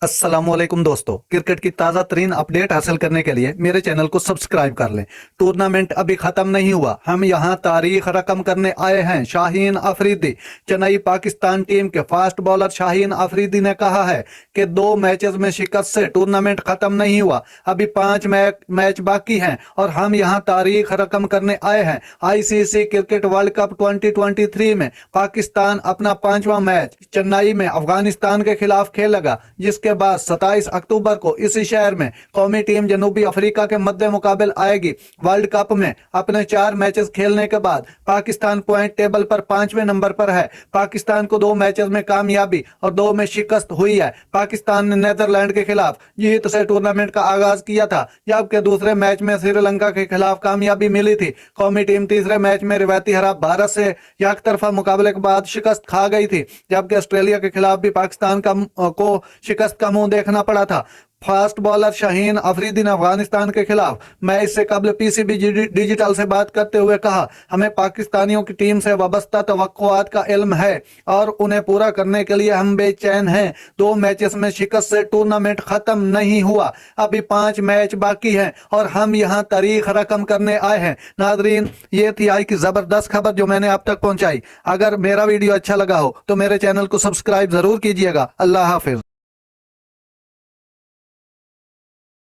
अस्सलामुअलैकुम दोस्तों, क्रिकेट की ताज़ा तरीन अपडेट हासिल करने के लिए मेरे चैनल को सब्सक्राइब कर लें। टूर्नामेंट अभी खत्म नहीं हुआ, हम यहाँ तारीख रकम करने आए हैं। शाहीन अफरीदी। चेन्नई पाकिस्तान टीम के फास्ट बॉलर शाहीन अफरीदी ने कहा है कि 2 मैचेस में शिकस्त से टूर्नामेंट खत्म नहीं हुआ, अभी 5 मैच बाकी हैं और हम यहाँ तारीख रकम करने आए हैं। आईसीसी क्रिकेट वर्ल्ड कप 2023 में पाकिस्तान अपना 5वां मैच चेन्नई में अफगानिस्तान के खिलाफ खेलेगा, जिसके बाद 27 अक्टूबर को इसी शहर में कौमी टीम जनूबी अफ्रीका के मद्दे मुकाबल आएगी। वर्ल्ड कप में अपने 4 मैचेस खेलने के बाद पाकिस्तान पॉइंट टेबल पर 5वें नंबर पर है। पाकिस्तान को 2 मैचेस में कामयाबी और 2 में शिकस्त हुई है। पाकिस्तान ने नीदरलैंड के खिलाफ जीत से टूर्नामेंट का आगाज किया था, जबकि दूसरे मैच में श्रीलंका के खिलाफ कामयाबी मिली थी। कौमी टीम तीसरे मैच में रिवायती हरा भारत से एकतरफा मुकाबले के बाद शिकस्त खा गई थी, जबकि ऑस्ट्रेलिया के खिलाफ भी पाकिस्तान को शिकस्त का मुंह देखना पड़ा था। फास्ट बॉलर शाहीन अफरीदी ने अफगानिस्तान के खिलाफ मैच से कबल पीसीबी डिजिटल से बात करते हुए कहा, हमें पाकिस्तानियों की टीम से वाबस्ता तवक्कुआत का इल्म है और उन्हें पूरा करने के लिए हम बेचैन हैं। 2 मैचेस में शिकस्त से टूर्नामेंट खत्म नहीं हुआ, अभी 5 मैच बाकी हैं और हम यहाँ तारीख रकम करने आए हैं। नाजरीन, ये थी आज की जबरदस्त खबर जो मैंने आप तक पहुंचाई। अगर मेरा वीडियो अच्छा लगा हो तो मेरे चैनल को सब्सक्राइब जरूर कीजिएगा। अल्लाह हाफिज।